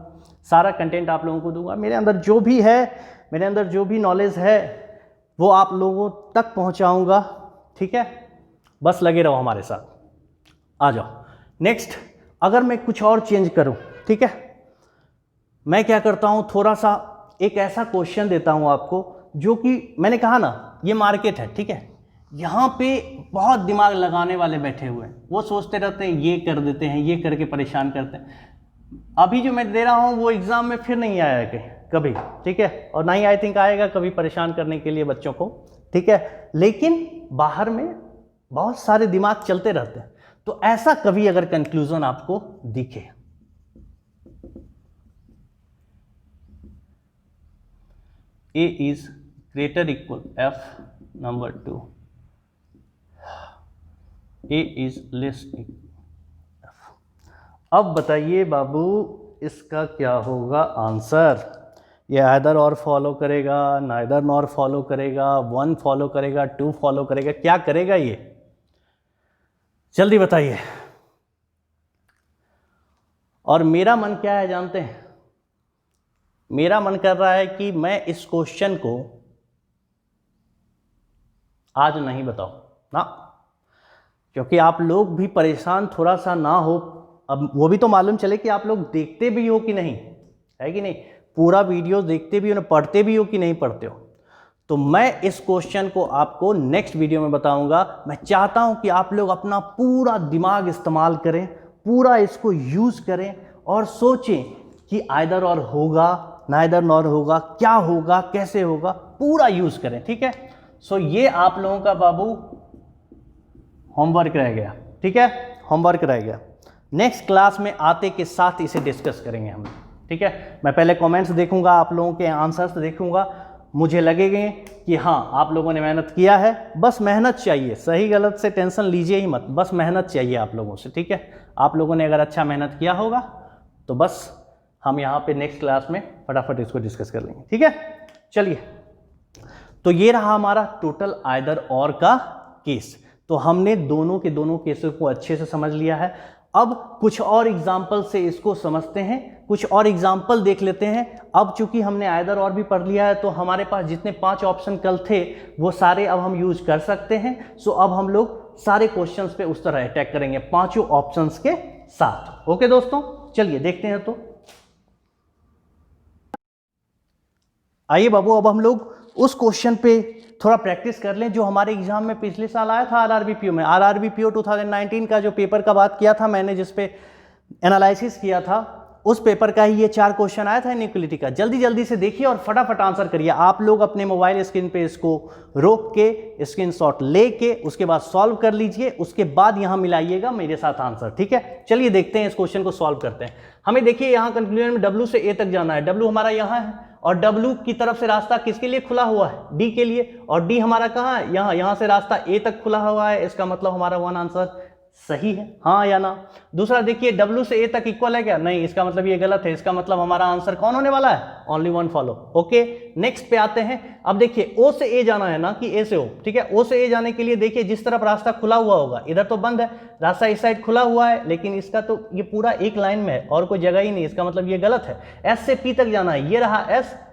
सारा कंटेंट आप लोगों को दूंगा। मेरे अंदर जो भी है, मेरे अंदर जो भी नॉलेज है वो आप लोगों तक पहुँचाऊँगा। ठीक है? बस लगे रहो हमारे साथ। आ जाओ नेक्स्ट। अगर मैं कुछ और चेंज करूँ, ठीक है, मैं क्या करता हूँ, थोड़ा सा एक ऐसा क्वेश्चन देता हूँ आपको, जो कि मैंने कहा ना ये मार्केट है, ठीक है, यहाँ पे बहुत दिमाग लगाने वाले बैठे हुए हैं, वो सोचते रहते हैं ये कर देते हैं, ये करके परेशान करते हैं। अभी जो मैं दे रहा हूँ वो एग्ज़ाम में फिर नहीं आया कभी, ठीक है, और ना ही आई थिंक आएगा कभी परेशान करने के लिए बच्चों को, ठीक है। लेकिन बाहर में बहुत सारे दिमाग चलते रहते हैं, तो ऐसा कभी अगर कंक्लूजन आपको दिखे, A is greater equal F, number 2, A is less equal F। अब बताइए बाबू इसका क्या होगा आंसर? ये आइदर और फॉलो करेगा, नाइदर नॉर फॉलो करेगा, 1 फॉलो करेगा, 2 फॉलो करेगा, क्या करेगा ये? जल्दी बताइए। और मेरा मन क्या है जानते हैं? मेरा मन कर रहा है कि मैं इस क्वेश्चन को आज नहीं बताऊं ना, क्योंकि आप लोग भी परेशान थोड़ा सा ना हो। अब वो भी तो मालूम चले कि आप लोग देखते भी हो कि नहीं, है कि नहीं, पूरा वीडियो देखते भी हो, पढ़ते भी हो कि नहीं पढ़ते हो। तो मैं इस क्वेश्चन को आपको नेक्स्ट वीडियो में बताऊंगा। मैं चाहता हूं कि आप लोग अपना पूरा दिमाग इस्तेमाल करें, पूरा इसको यूज करें और सोचें कि आइदर और होगा, नाइदर नॉर होगा, क्या होगा, कैसे होगा, पूरा यूज करें। ठीक है? सो ये आप लोगों का बाबू होमवर्क रह गया, ठीक है, होमवर्क रह गया। नेक्स्ट क्लास में आते के साथ इसे डिस्कस करेंगे हम, ठीक है। मैं पहले कमेंट्स देखूंगा, आप लोगों के आंसर्स देखूंगा, मुझे लगेगा कि हाँ आप लोगों ने मेहनत किया है। बस मेहनत चाहिए, सही गलत से टेंशन लीजिए ही मत, बस मेहनत चाहिए आप लोगों से, ठीक है। आप लोगों ने अगर अच्छा मेहनत किया होगा तो बस हम यहाँ पे नेक्स्ट क्लास में फटाफट इसको डिस्कस कर लेंगे, ठीक है। चलिए, तो ये रहा हमारा टोटल आइदर और का केस। तो हमने दोनों के दोनों केसों को अच्छे से समझ लिया है। अब कुछ और एग्जाम्पल से इसको समझते हैं, कुछ और एग्जाम्पल देख लेते हैं। अब चूंकि हमने आइदर और भी पढ़ लिया है तो हमारे पास जितने 5 ऑप्शन कल थे वो सारे अब हम यूज कर सकते हैं। सो अब हम लोग सारे क्वेश्चंस पे उस तरह अटैक करेंगे 5 ऑप्शंस के साथ। ओके दोस्तों, चलिए देखते हैं। तो आइए बाबू, अब हम लोग उस क्वेश्चन पे थोड़ा प्रैक्टिस कर लें जो हमारे एग्जाम में पिछले साल आया था आरआरबीपीओ में। आरआरबीपीओ 2019 का जो पेपर का बात किया था मैंने, जिस पे एनालिसिस किया था, उस पेपर का ही ये 4 क्वेश्चन आया था इनइक्वालिटी का। जल्दी जल्दी से देखिए और फटाफट आंसर करिए। आप लोग अपने मोबाइल स्क्रीन पे इसको रोक के स्क्रीनशॉट लेके उसके बाद सॉल्व कर लीजिए, उसके बाद यहाँ मिलाइएगा मेरे साथ आंसर, ठीक है। चलिए देखते हैं, इस क्वेश्चन को सॉल्व करते हैं। हमें देखिए यहाँ कंक्लूजन में W से A तक जाना है। W हमारा यहाँ है और W की तरफ से रास्ता किसके लिए खुला हुआ है? D के लिए। और D हमारा कहाँ है? यहाँ से रास्ता A तक खुला हुआ है। इसका मतलब हमारा वन आंसर सही है, हाँ या ना। दूसरा देखिए, W से A तक इक्वल है क्या? नहीं, इसका मतलब ये गलत है। इसका मतलब हमारा आंसर कौन होने वाला है? Only one follow. Okay, next पे आते हैं। अब देखिए, O से A जाना है ना कि A से O, ठीक है। O से A जाने के लिए देखिए, जिस तरफ रास्ता खुला हुआ होगा, इधर तो बंद है, रास्ता इस साइड खुला हुआ है, लेकिन इसका तो ये पूरा एक लाइन में है और कोई जगह ही नहीं। इसका मतलब ये गलत है। S से P तक जाना है, ये रहा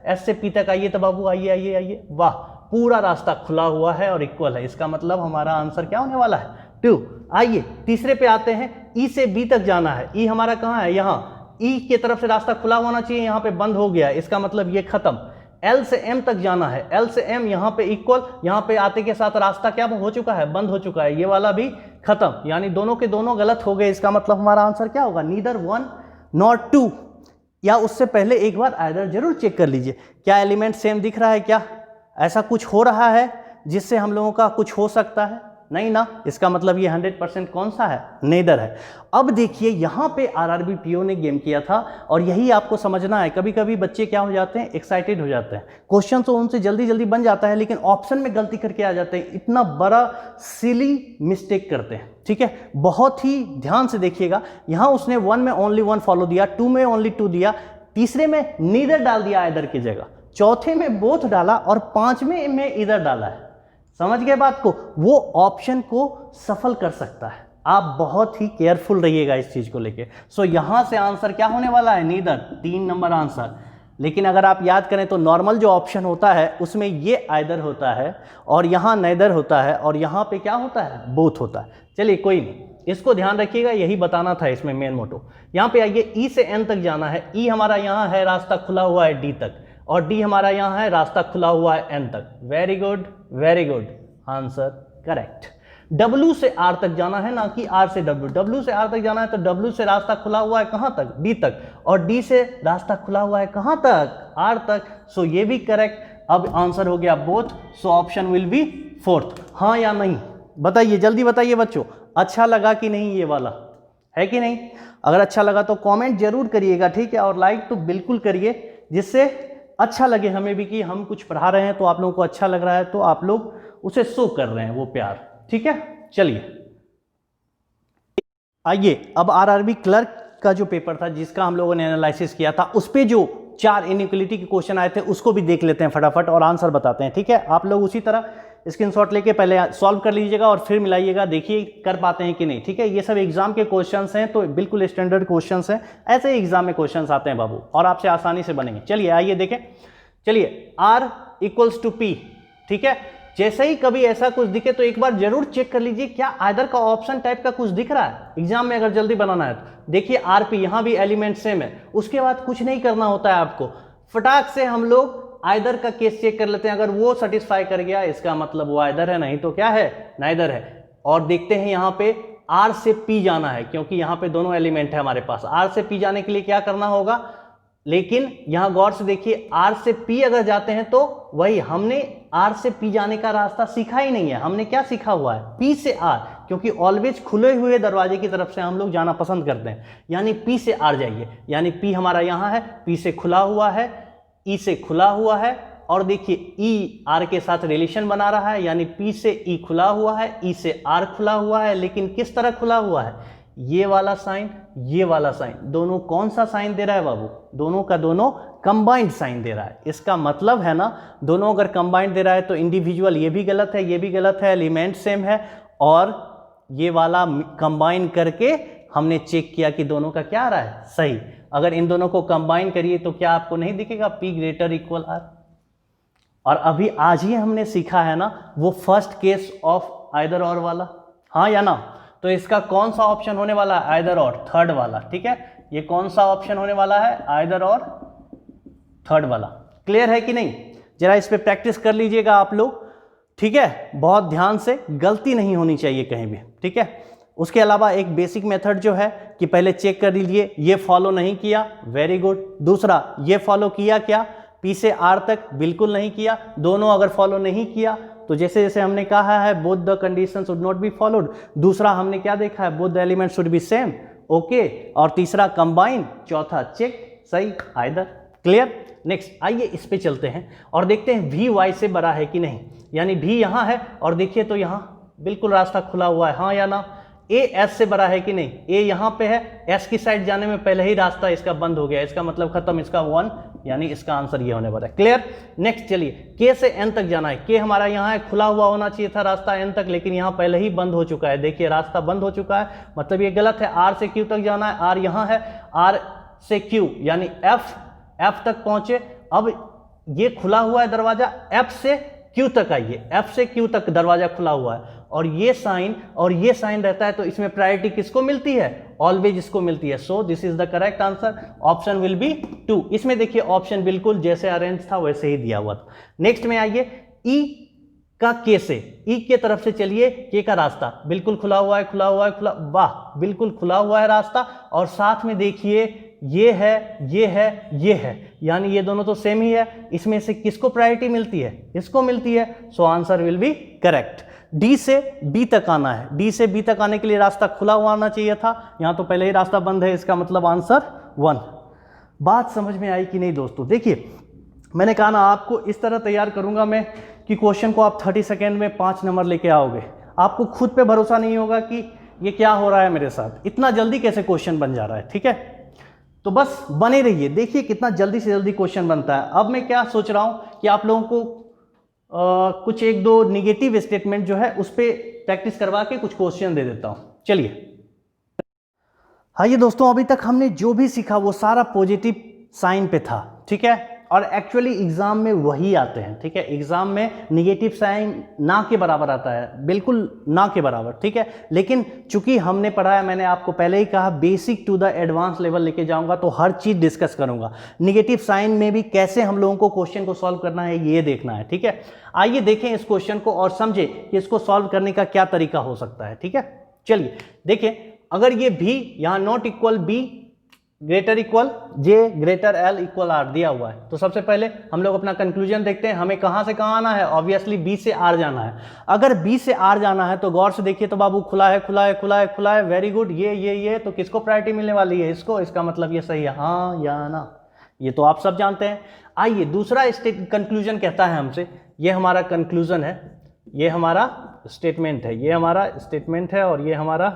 S से P तक आइए तो बाबू, आइए आइए आइए, वाह, पूरा रास्ता खुला हुआ है और इक्वल है। इसका मतलब हमारा आंसर क्या होने वाला है? 2। आइए तीसरे पे आते हैं। E से B तक जाना है। E हमारा कहाँ है? यहाँ। E की तरफ से रास्ता खुला होना चाहिए, यहाँ पे बंद हो गया, इसका मतलब ये खत्म। L से M तक जाना है। L से M यहाँ पे इक्वल, यहाँ पे आते के साथ रास्ता क्या हो चुका है? बंद हो चुका है। ये वाला भी खत्म, यानी दोनों के दोनों गलत हो गए। इसका मतलब हमारा आंसर क्या होगा? Neither 1 not 2। या उससे पहले एक बार आइदर जरूर चेक कर लीजिए, क्या एलिमेंट सेम दिख रहा है? क्या ऐसा कुछ हो रहा है जिससे हम लोगों का कुछ हो सकता है? नहीं ना। इसका मतलब ये 100% कौन सा है? नेदर है। अब देखिए, यहाँ पे आरआरबी पीओ ने गेम किया था और यही आपको समझना है। कभी कभी बच्चे क्या हो जाते हैं? एक्साइटेड हो जाते हैं। क्वेश्चन तो उनसे जल्दी जल्दी बन जाता है, लेकिन ऑप्शन में गलती करके आ जाते हैं, इतना बड़ा सिली मिस्टेक करते हैं, ठीक है। बहुत ही ध्यान से देखिएगा। यहाँ उसने 1 में ओनली 1 फॉलो दिया, 2 में ओनली 2 दिया, तीसरे में नीदर डाल दिया आइदर की जगह, चौथे में बोथ डाला और पांचवें में इधर डाला है। समझ गए बात को? वो ऑप्शन को सफल कर सकता है। आप बहुत ही केयरफुल रहिएगा इस चीज को लेके। सो यहां से आंसर क्या होने वाला है? Neither, 3 number answer. लेकिन अगर आप याद करें तो नॉर्मल जो ऑप्शन होता है उसमें ये आइदर होता है और यहाँ नेदर होता है और यहाँ पे क्या होता है? बोथ होता है। चलिए कोई नहीं, इसको ध्यान रखिएगा, यही बताना था इसमें मेन मोटो। यहाँ पे आइए, ई से एन तक जाना है। ई हमारा यहाँ है, रास्ता खुला हुआ है डी तक, और डी हमारा यहाँ है, रास्ता खुला हुआ है एन तक। Very good, very good, answer correct. W से R तक जाना है, ना कि R से W। W से R तक जाना है तो W से रास्ता खुला हुआ है कहाँ तक? D तक, और D से रास्ता खुला हुआ है कहाँ तक? R तक। सो ये भी करेक्ट। अब आंसर हो गया both, so option will be 4th। हाँ या नहीं बताइए, जल्दी बताइए बच्चों। अच्छा लगा कि नहीं ये वाला? है कि नहीं? अगर अच्छा लगा तो कमेंट जरूर करिएगा, ठीक है। और लाइक तो बिल्कुल करिए, जिससे अच्छा लगे हमें भी कि हम कुछ पढ़ा रहे हैं तो आप लोगों को अच्छा लग रहा है, तो आप लोग उसे शो कर रहे हैं वो प्यार, ठीक है। चलिए आइए, अब आरआरबी क्लर्क का जो पेपर था जिसका हम लोगों ने एनालिसिस किया था, उस पे जो 4 इनइक्वालिटी के क्वेश्चन आए थे उसको भी देख लेते हैं फटाफट और आंसर बताते हैं, ठीक है। आप लोग उसी तरह स्क्रीनशॉट लेके पहले सॉल्व कर लीजिएगा और फिर मिलाइएगा, देखिए कर पाते हैं कि नहीं, ठीक है। ये सब एग्जाम के क्वेश्चंस हैं, तो बिल्कुल स्टैंडर्ड क्वेश्चंस हैं, ऐसे ही एग्जाम में क्वेश्चंस आते हैं बाबू, और आपसे आसानी से बनेंगे। चलिए आइए देखें। चलिए R = P, ठीक है। जैसे ही कभी ऐसा कुछ दिखे तो एक बार जरूर चेक कर लीजिए, क्या आइदर का ऑप्शन टाइप का कुछ दिख रहा है एग्जाम में, अगर जल्दी बनाना है तो। देखिए RP, यहाँ भी एलिमेंट सेम है, उसके बाद कुछ नहीं करना होता है आपको, फटाक से हम लोग आइदर का केस चेक कर लेते हैं। अगर वो सेटिस्फाई कर गया, इसका मतलब वो आइदर है, नहीं तो क्या है? नाइदर है। और देखते हैं यहाँ पे R से P जाना है, क्योंकि यहाँ पे दोनों एलिमेंट है हमारे पास। R से P जाने के लिए क्या करना होगा? लेकिन यहां गौर से देखिए, R से P अगर जाते हैं तो वही, हमने R से P जाने का रास्ता सीखा ही नहीं है। हमने क्या सीखा हुआ है? P से R, क्योंकि ऑलवेज खुले हुए दरवाजे की तरफ से हम लोग जाना पसंद करते हैं, यानी P से R जाइए। यानी P हमारा यहां है, P से खुला हुआ है, E से खुला हुआ है, और देखिए E R के साथ रिलेशन बना रहा है, यानी P से E खुला हुआ है, E से R खुला हुआ है। लेकिन किस तरह खुला हुआ है? ये वाला साइन, ये वाला साइन, दोनों कौन सा साइन दे रहा है बाबू? दोनों का दोनों कंबाइंड साइन दे रहा है। इसका मतलब है ना, दोनों अगर कंबाइंड दे रहा है तो इंडिविजुअल ये भी गलत है, ये भी गलत है, एलिमेंट सेम है, और ये वाला कंबाइन करके हमने चेक किया कि दोनों का क्या आ रहा है? सही। अगर इन दोनों को कंबाइन करिए तो क्या आपको नहीं दिखेगा? P > R। और अभी आज ही हमने सीखा है ना वो फर्स्ट केस ऑफ आइदर और वाला, हाँ या ना? तो इसका कौन सा ऑप्शन होने वाला है? आइदर और, थर्ड वाला, ठीक है। ये कौन सा ऑप्शन होने वाला है? आइदर और, थर्ड वाला। क्लियर है कि नहीं? जरा इस पे प्रैक्टिस कर लीजिएगा आप लोग, ठीक है, बहुत ध्यान से, गलती नहीं होनी चाहिए कहीं भी, ठीक है। उसके अलावा एक बेसिक मेथड जो है कि पहले चेक कर लीजिए, ये फॉलो नहीं किया, वेरी गुड। दूसरा, ये फॉलो किया क्या? P से R तक बिल्कुल नहीं किया। दोनों अगर फॉलो नहीं किया तो जैसे जैसे हमने कहा है both the condition should not be followed. दूसरा हमने क्या देखा है? Both the element should be same, okay. और तीसरा कंबाइन, चौथा चेक, सही, आइदर। क्लियर। नेक्स्ट आइए इस पे चलते हैं और देखते हैं वी वाई से बड़ा है कि नहीं, यानी वी यहाँ है और देखिए तो यहाँ बिल्कुल रास्ता खुला हुआ है, हाँ या ना। ए एस से बड़ा है कि नहीं, ए यहाँ पे है, एस की साइड जाने में पहले ही रास्ता इसका बंद हो गया, इसका मतलब खत्म, इसका 1, यानी इसका आंसर ये होने वाला है। क्लियर। नेक्स्ट चलिए के से एन तक जाना है, के हमारा यहाँ है, खुला हुआ होना चाहिए था रास्ता एन तक, लेकिन यहाँ पहले ही बंद हो चुका है, देखिए रास्ता बंद हो चुका है, मतलब ये गलत है। आर से क्यू तक जाना है, आर यहाँ है, आर से क्यू यानी एफ तक पहुंचे। अब ये खुला हुआ है दरवाजा, एफ से क्यू तक आइए, एफ से क्यू तक दरवाजा खुला हुआ है और ये साइन रहता है, तो इसमें प्रायोरिटी किसको मिलती है, ऑलवेज इसको मिलती है। So this is the correct answer, option will be 2। इसमें देखिए ऑप्शन बिल्कुल जैसे अरेंज था वैसे ही दिया हुआ था। नेक्स्ट में आइए ई का के से, ई के तरफ से चलिए, के का रास्ता बिल्कुल खुला हुआ है, वाह बिल्कुल खुला हुआ है रास्ता, और साथ में देखिए ये है, यानी ये दोनों तो सेम ही है, इसमें से किसको प्रायोरिटी मिलती है, इसको मिलती है। सो answer will B correct. D से बी तक आना है, डी से बी तक आने के लिए रास्ता खुला हुआ आना चाहिए था, यहां तो पहले ही रास्ता बंद है, इसका मतलब आंसर 1। बात समझ में आई कि नहीं दोस्तों। देखिए मैंने कहा ना आपको इस तरह तैयार करूंगा मैं कि क्वेश्चन को आप 30 सेकेंड में 5 नंबर लेके आओगे। आपको खुद पे भरोसा नहीं होगा कि ये क्या हो रहा है मेरे साथ, इतना जल्दी कैसे क्वेश्चन बन जा रहा है। ठीक है, तो बस बने रहिए, देखिए कितना जल्दी से जल्दी क्वेश्चन बनता है। अब मैं क्या सोच रहा हूं कि आप लोगों को कुछ 1-2 निगेटिव स्टेटमेंट जो है उस पर प्रैक्टिस करवा के कुछ क्वेश्चन दे देता हूं। चलिए आइए दोस्तों, अभी तक हमने जो भी सीखा वो सारा पॉजिटिव साइन पे था, ठीक है, और एक्चुअली एग्जाम में वही आते हैं। ठीक है, एग्जाम में निगेटिव साइन ना के बराबर आता है, बिल्कुल ना के बराबर। ठीक है, लेकिन चूंकि हमने पढ़ा है, मैंने आपको पहले ही कहा basic to the advance level लेके जाऊंगा, तो हर चीज डिस्कस करूंगा। निगेटिव साइन में भी कैसे हम लोगों को क्वेश्चन को सॉल्व करना है ये देखना है। ठीक है, आइए देखें इस क्वेश्चन को और समझे कि इसको सॉल्व करने का क्या तरीका हो सकता है। ठीक है, चलिए देखिए, अगर ये भी यहाँ not equal B greater equal J greater L equal R दिया हुआ है, तो सबसे पहले हम लोग अपना कंक्लूजन देखते हैं। हमें कहां से कहां आना है, ऑब्वियसली बी से आर जाना है। अगर बी से आर जाना है तो गौर से देखिए तो बाबू खुला है, वेरी गुड। ये तो किसको प्रायोरिटी मिलने वाली है, इसको, इसका मतलब ये सही है, हाँ या ना, ये तो आप सब जानते हैं। आइए दूसरा कंक्लूजन कहता है हमसे, ये हमारा कंक्लूजन है, ये हमारा स्टेटमेंट है, ये हमारा स्टेटमेंट है और ये हमारा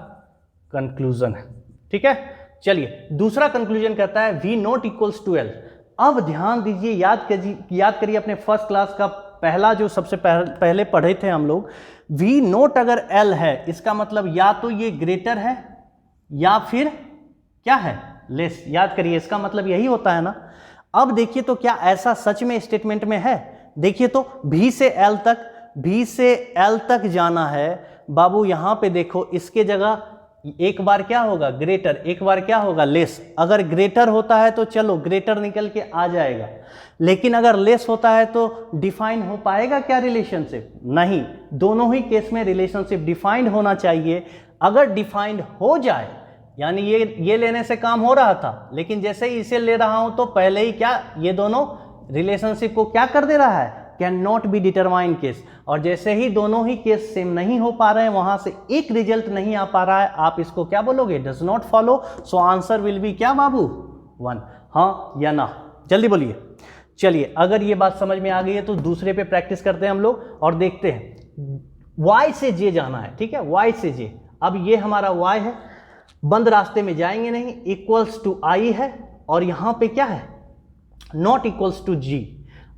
कंक्लूजन है। ठीक है, चलिए दूसरा कंक्लूजन कहता है V not equals to L। अब ध्यान दीजिए, याद करिए अपने फर्स्ट क्लास का पहला जो सबसे पहले पढ़े थे हम लोग, V नॉट अगर L है इसका मतलब या तो ये ग्रेटर है या फिर क्या है, लेस। याद करिए इसका मतलब यही होता है ना। अब देखिए तो क्या ऐसा सच में स्टेटमेंट में है, देखिए तो V से L तक जाना है बाबू। यहां पे देखो इसके जगह एक बार क्या होगा ग्रेटर, एक बार क्या होगा लेस। अगर ग्रेटर होता है तो चलो ग्रेटर निकल के आ जाएगा, लेकिन अगर लेस होता है तो डिफाइन हो पाएगा क्या रिलेशनशिप, नहीं। दोनों ही केस में रिलेशनशिप डिफाइंड होना चाहिए। अगर डिफाइंड हो जाए यानी ये लेने से काम हो रहा था, लेकिन जैसे ही इसे ले रहा हूं तो पहले ही क्या ये दोनों रिलेशनशिप को क्या कर दे रहा है, can not be determine case. और जैसे ही दोनों ही केस सेम नहीं हो पा रहे हैं, वहां से एक रिजल्ट नहीं आ पा रहा है, आप इसको क्या बोलोगे, does not follow. So answer will B क्या बाबू, 1, हाँ या ना, जल्दी बोलिए। चलिए अगर ये बात समझ में आ गई है तो दूसरे पे प्रैक्टिस करते हैं हम लोग और देखते हैं। Y से J जाना है, ठीक है, Y से J। अब ये हमारा Y है, बंद रास्ते में जाएंगे नहीं, इक्वल्स टू I है, और यहां पे क्या है, नॉट इक्वल्स टू G।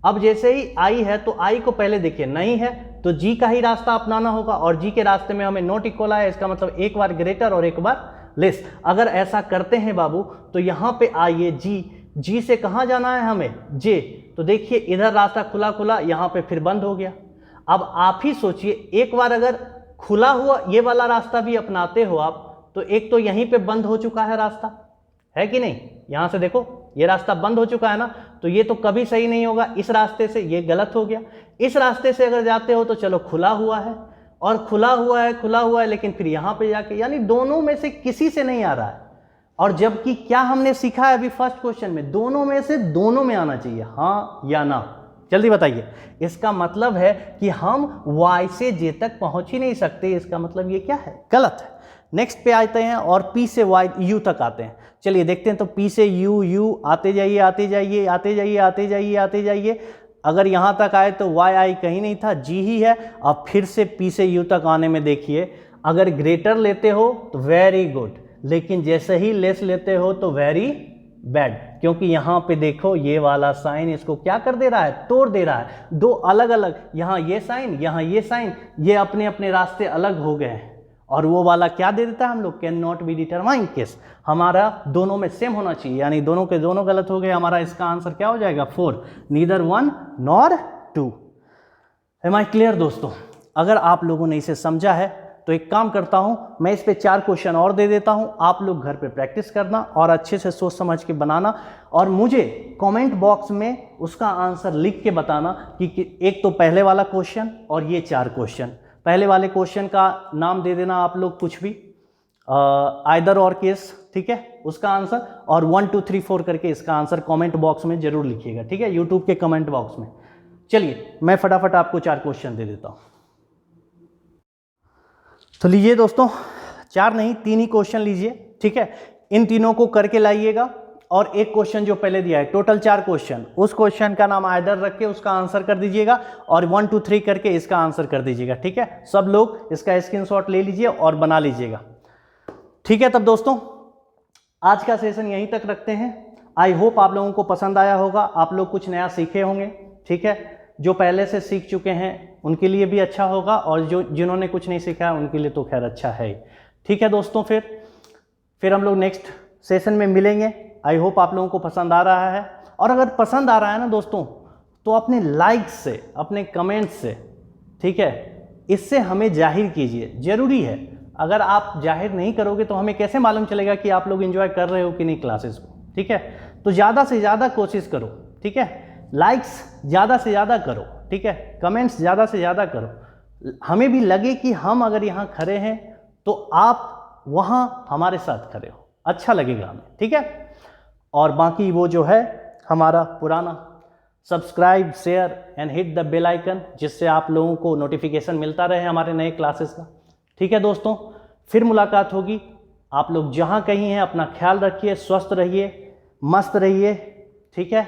अब जैसे ही I है तो I को पहले देखिए नहीं है तो G का ही रास्ता अपनाना होगा, और G के रास्ते में हमें नॉट इक्वल आया, इसका मतलब एक बार ग्रेटर और एक बार लेस। अगर ऐसा करते हैं बाबू तो यहाँ पे आइए G से कहाँ जाना है हमें, J। तो देखिए इधर रास्ता खुला, यहाँ पे फिर बंद हो गया। अब आप ही सोचिए, एक बार अगर खुला हुआ ये वाला रास्ता भी अपनाते हो आप, तो एक तो यहीं पे बंद हो चुका है रास्ता, है कि नहीं। यहां से देखो ये रास्ता बंद हो चुका है ना, तो ये तो कभी सही नहीं होगा। इस रास्ते से ये गलत हो गया। इस रास्ते से अगर जाते हो तो चलो खुला हुआ है, और खुला हुआ है, लेकिन फिर यहां पे जाके यानी दोनों में से किसी से नहीं आ रहा है। और जबकि क्या हमने सीखा है अभी फर्स्ट क्वेश्चन में, दोनों में से दोनों में आना चाहिए, हाँ या ना, जल्दी बताइए। इसका मतलब है कि हम Y से J तक पहुंच ही नहीं सकते, इसका मतलब ये क्या है, गलत है। नेक्स्ट पे आते हैं और P से U तक आते हैं। चलिए देखते हैं। तो पी से यू, यू आते जाइए आते जाइए आते जाइए आते जाइए आते जाइए। अगर यहाँ तक आए तो वाई आई कहीं नहीं था, जी ही है। अब फिर से पी से यू तक आने में देखिए, अगर ग्रेटर लेते हो तो वेरी गुड, लेकिन जैसे ही लेस लेते हो तो वेरी बैड, क्योंकि यहाँ पे देखो ये वाला साइन इसको क्या कर दे रहा है, तोड़ दे रहा है। दो अलग अलग, यहाँ ये साइन यहाँ ये साइन, ये अपने अपने रास्ते अलग हो गए हैं। और वो वाला क्या दे देता है हम लोग, can not be determine case, हमारा दोनों में सेम होना चाहिए, यानी दोनों के दोनों गलत हो गए। हमारा इसका आंसर क्या हो जाएगा, 4, neither 1 nor 2। Am I clear दोस्तों? अगर आप लोगों ने इसे समझा है तो एक काम करता हूं, मैं इस पे 4 क्वेश्चन और दे देता हूं, आप लोग घर पे प्रैक्टिस करना और अच्छे से सोच समझ के बनाना, और मुझे कमेंट बॉक्स में उसका आंसर लिख के बताना कि एक तो पहले वाला क्वेश्चन और ये 4 क्वेश्चन। पहले वाले क्वेश्चन का नाम दे देना आप लोग कुछ भी, आइदर और केस, ठीक है, उसका आंसर, और 1 2 3 4 करके इसका आंसर कमेंट बॉक्स में जरूर लिखिएगा, ठीक है, यूट्यूब के कमेंट बॉक्स में। चलिए मैं फटाफट आपको 4 क्वेश्चन दे देता हूं। तो लीजिए दोस्तों, 4 नहीं 3 ही क्वेश्चन लीजिए, ठीक है, इन तीनों को करके लाइएगा, और एक क्वेश्चन जो पहले दिया है, टोटल 4 क्वेश्चन, उस क्वेश्चन का नाम आइदर रख के उसका आंसर कर दीजिएगा, और 1 2 3 करके इसका आंसर कर दीजिएगा, ठीक है। सब लोग इसका स्क्रीनशॉट ले लीजिए और बना लीजिएगा, ठीक है। तब दोस्तों आज का सेशन यहीं तक रखते हैं। आई होप आप लोगों को पसंद आया होगा, आप लोग कुछ नया सीखे होंगे, ठीक है। जो पहले से सीख चुके हैं उनके लिए भी अच्छा होगा, और जिन्होंने कुछ नहीं सीखा है उनके लिए तो खैर अच्छा है, ठीक है दोस्तों। फिर हम लोग नेक्स्ट सेशन में मिलेंगे। आई होप आप लोगों को पसंद आ रहा है, और अगर पसंद आ रहा है ना दोस्तों, तो अपने लाइक से, अपने कमेंट से, ठीक है, इससे हमें जाहिर कीजिए, ज़रूरी है। अगर आप जाहिर नहीं करोगे तो हमें कैसे मालूम चलेगा कि आप लोग एंजॉय कर रहे हो कि नहीं क्लासेस को, ठीक है। तो ज़्यादा से ज़्यादा कोशिश करो, ठीक है, लाइक्स ज़्यादा से ज़्यादा करो, ठीक है, कमेंट्स ज़्यादा से ज़्यादा करो, हमें भी लगे कि हम अगर यहाँ खड़े हैं तो आप वहाँ हमारे साथ खड़े हो, अच्छा लगेगा हमें, ठीक है। और बाकी वो जो है हमारा पुराना subscribe, share and hit the bell icon, जिससे आप लोगों को नोटिफिकेशन मिलता रहे हमारे नए क्लासेस का, ठीक है दोस्तों। फिर मुलाकात होगी, आप लोग जहाँ कहीं हैं अपना ख्याल रखिए, स्वस्थ रहिए, मस्त रहिए, ठीक है।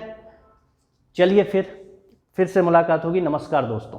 चलिए फिर से मुलाकात होगी। नमस्कार दोस्तों।